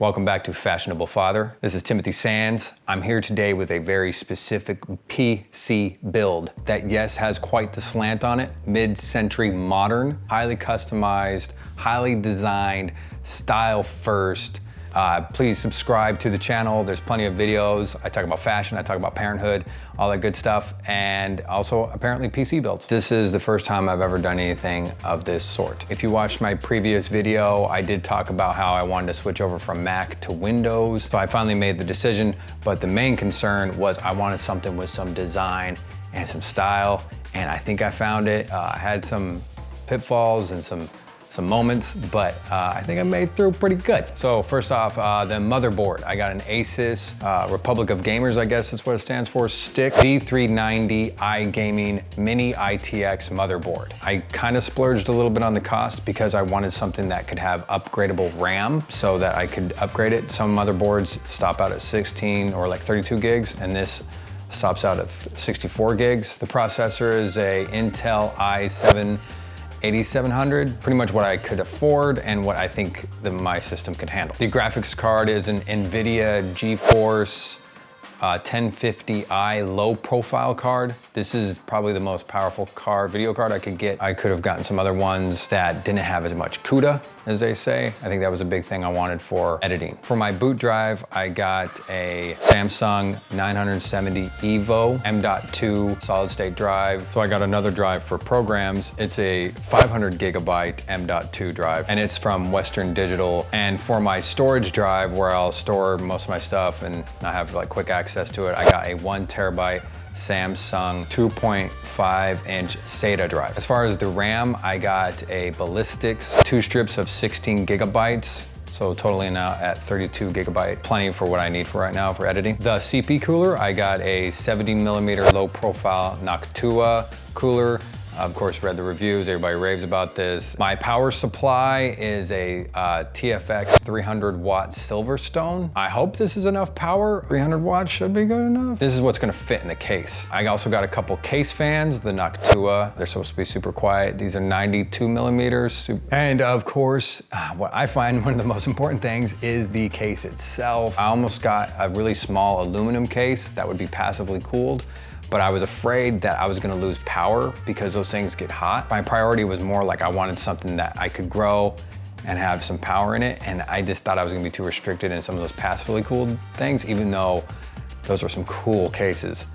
Welcome back to Fashionable Father. This is Timothy Sands. I'm here today with a very specific PC build that, yes, has quite the slant on it. Mid-century modern, highly customized, highly designed, style first. Please subscribe to the channel. There's plenty of videos. I talk about fashion, I talk about parenthood, all that good stuff, and also apparently PC builds. This is the first time I've ever done anything of this sort. If you watched my previous video, I did talk about how I wanted to switch over from Mac to Windows. So I finally made the decision, but the main concern was I wanted something with some design and some style, and I think I found it. I had some pitfalls and some moments, but I think I made through pretty good. So first off, the motherboard. I got an Asus Republic of Gamers, I guess is what it stands for, stick V390 iGaming Mini ITX motherboard. I kind of splurged a little bit on the cost because I wanted something that could have upgradable RAM so that I could upgrade it. Some motherboards stop out at 16 or like 32 gigs, and this stops out at 64 gigs. The processor is a Intel i7 8700, pretty much what I could afford and what I think my system could handle. The graphics card is an NVIDIA GeForce 1050i low profile card. This is probably the most powerful video card I could get. I could have gotten some other ones that didn't have as much CUDA, as they say. I think that was a big thing I wanted for editing. For my boot drive, I got a Samsung 970 EVO M.2 solid state drive. So I got another drive for programs. It's a 500 gigabyte M.2 drive, and it's from Western Digital. And for my storage drive, where I'll store most of my stuff and not have like quick access to it, I got a 1 terabyte Samsung 2.5 inch SATA drive. As far as the RAM, I got a Ballistics, 2 strips of 16 gigabytes. So totally now at 32 gigabyte, plenty for what I need for right now for editing. The CP cooler, I got a 70 millimeter low profile Noctua cooler. Of course, read the reviews, everybody raves about this. My power supply is a TFX 300 watt Silverstone. I hope this is enough power. 300 watts should be good enough. This is what's gonna fit in the case. I also got a couple case fans, the Noctua. They're supposed to be super quiet. These are 92 millimeters. And of course, what I find one of the most important things is the case itself. I almost got a really small aluminum case that would be passively cooled, but I was afraid that I was gonna lose power because those things get hot. My priority was more like I wanted something that I could grow and have some power in it, and I just thought I was gonna be too restricted in some of those passively cooled things, even though those are some cool cases.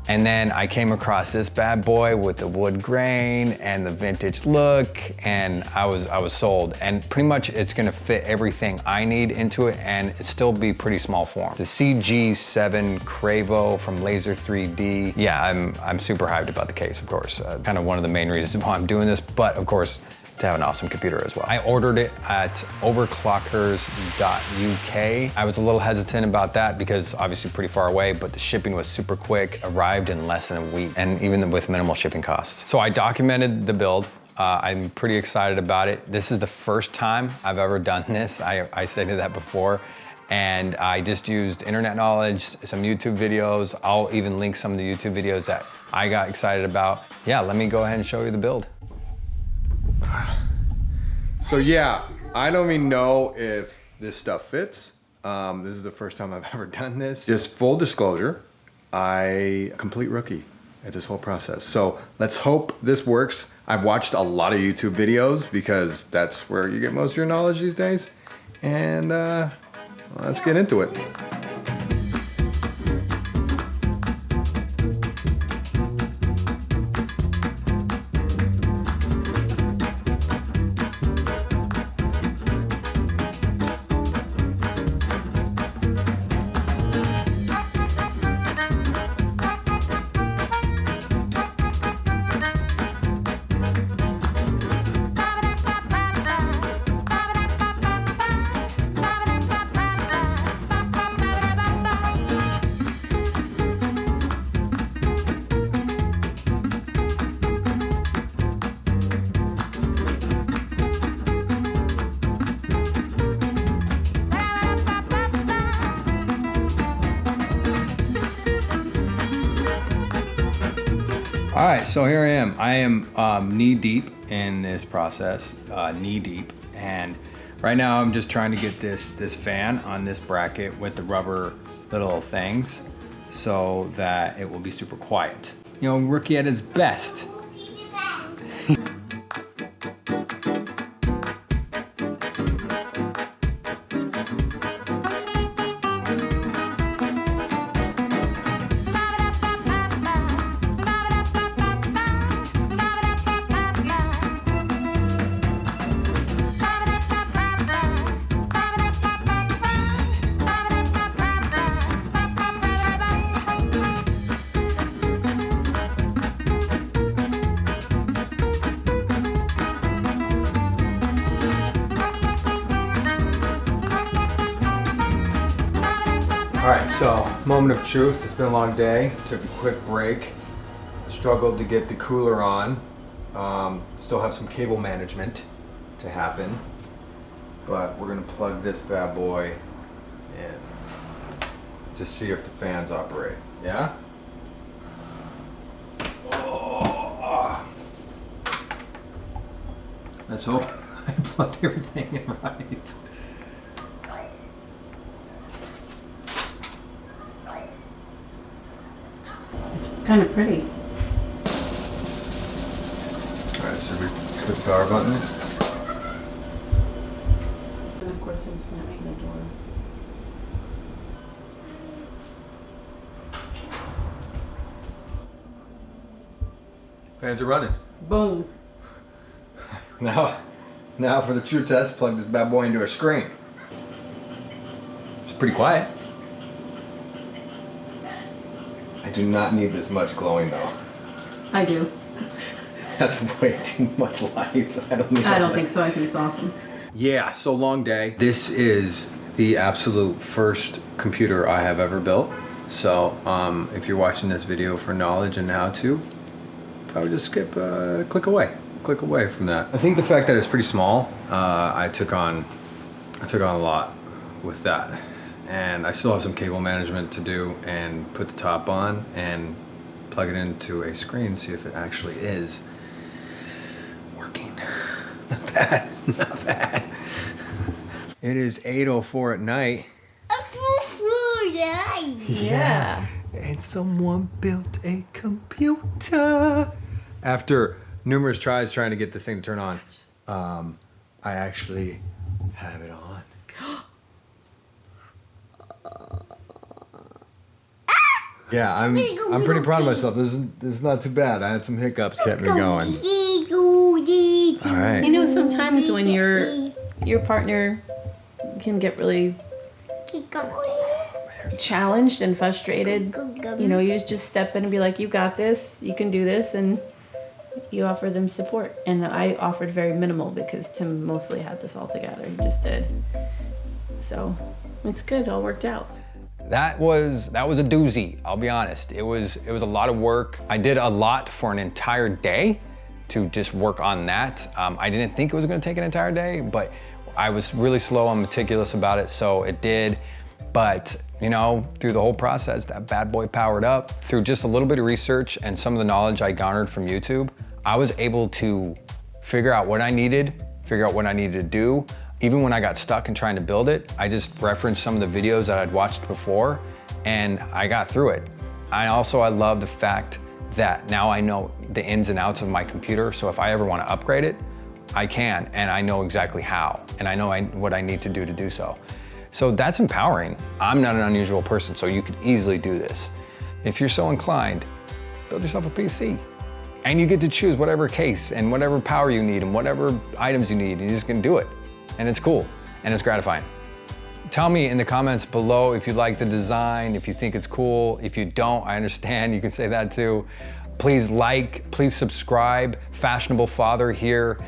And then I came across this bad boy with the wood grain and the vintage look, and I was sold. And pretty much it's gonna fit everything I need into it, and it still be pretty small form. The CG7 Cravo from Lazer3d. Yeah, I'm super hyped about the case, of course. Kind of one of the main reasons why I'm doing this, but of course, to have an awesome computer as well. I ordered it at overclockers.uk. I was a little hesitant about that because obviously pretty far away, but the shipping was super quick, arrived in less than a week, and even with minimal shipping costs. So I documented the build. I'm pretty excited about it. This is the first time I've ever done this. I stated that before. And I just used internet knowledge, some YouTube videos. I'll even link some of the YouTube videos that I got excited about. Yeah, let me go ahead and show you the build. So yeah, I don't even know if this stuff fits. This is the first time I've ever done this. Just full disclosure, I complete rookie at this whole process. So let's hope this works. I've watched a lot of YouTube videos because that's where you get most of your knowledge these days. And let's get into it. All right, so here I am. I am knee deep in this process, knee deep, and Right now I'm just trying to get this fan on this bracket with the rubber little things so that it will be super quiet. You know, rookie at his best. All right, so moment of truth. It's been a long day. Took a quick break. Struggled to get the cooler on. Still have some cable management to happen, but we're gonna plug this bad boy in to see if the fans operate. Yeah. Oh. Let's hope I plugged everything in right. It's kind of pretty. Alright, so we click the power button. And of course I'm slamming the door. Fans are running. Boom. Now for the true test, plug this bad boy into a screen. It's pretty quiet. I do not need this much glowing though. I do. That's way too much light. I don't think so. I think it's awesome. Yeah, so long day. This is the absolute first computer I have ever built. So if you're watching this video for knowledge and how to, probably just skip, click away from that. I think the fact that it's pretty small, I took on a lot with that. And I still have some cable management to do and put the top on and plug it into a screen, see if it actually is working. Not bad, not bad. It is 8:04 at night. Yeah. And someone built a computer. After numerous tries trying to get this thing to turn on, I actually have it on. Yeah, I'm pretty proud of myself. This is not too bad. I had some hiccups, kept me going. All right. You know, sometimes when your partner can get really challenged and frustrated, you know, you just step in and be like, you got this, you can do this, and you offer them support. And I offered very minimal because Tim mostly had this all together. He just did. So it's good, it all worked out. That was a doozy, I'll be honest. It was a lot of work. I did a lot for an entire day to just work on that. I didn't think it was gonna take an entire day, but I was really slow and meticulous about it, so it did. But, you know, through the whole process, that bad boy powered up. Through just a little bit of research and some of the knowledge I garnered from YouTube, I was able to figure out what I needed to do. Even when I got stuck in trying to build it, I just referenced some of the videos that I'd watched before and I got through it. I love the fact that now I know the ins and outs of my computer, so if I ever want to upgrade it, I can, and I know exactly how, and I know what I need to do so. So that's empowering. I'm not an unusual person, so you could easily do this. If you're so inclined, build yourself a PC. And you get to choose whatever case and whatever power you need and whatever items you need, and you're just gonna do it. And it's cool, and it's gratifying. Tell me in the comments below if you like the design, if you think it's cool. If you don't, I understand, you can say that too. Please like, please subscribe. Fashionable father here,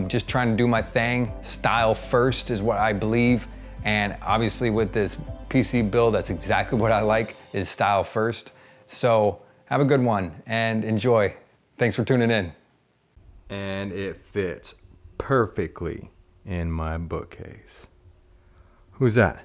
just trying to do my thing. Style first is what I believe. And obviously with this PC build, that's exactly what I like, is style first. So have a good one and enjoy. Thanks for tuning in. And it fits perfectly in my bookcase. Who's that?